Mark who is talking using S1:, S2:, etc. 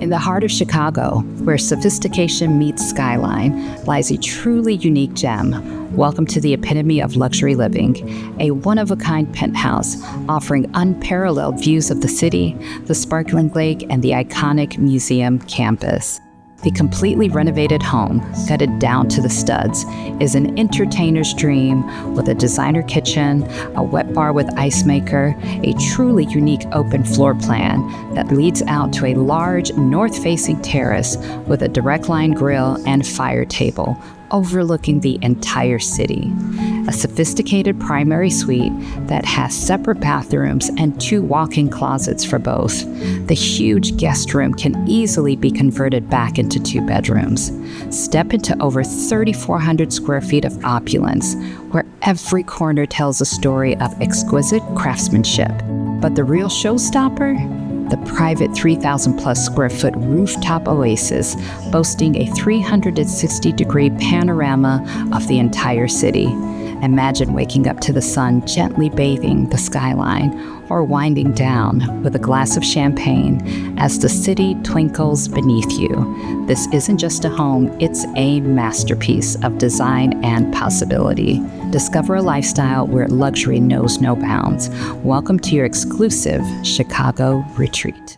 S1: In the heart of Chicago, where sophistication meets skyline, lies a truly unique gem. Welcome to the epitome of luxury living, a one-of-a-kind penthouse offering unparalleled views of the city, the sparkling lake, and the iconic museum campus. The completely renovated home, gutted down to the studs, is an entertainer's dream with a designer kitchen, a wet bar with ice maker, a truly unique open floor plan that leads out to a large north-facing terrace with a direct line grill and fire table overlooking the entire city. A sophisticated primary suite that has separate bathrooms and 2 walk-in closets for both. The huge guest room can easily be converted back into 2 bedrooms. Step into over 3,400 square feet of opulence, where every corner tells a story of exquisite craftsmanship. But the real showstopper? The private 3,000 plus square foot rooftop oasis boasting a 360-degree panorama of the entire city. Imagine waking up to the sun gently bathing the skyline or winding down with a glass of champagne as the city twinkles beneath you. This isn't just a home, it's a masterpiece of design and possibility. Discover a lifestyle where luxury knows no bounds. Welcome to your exclusive Chicago retreat.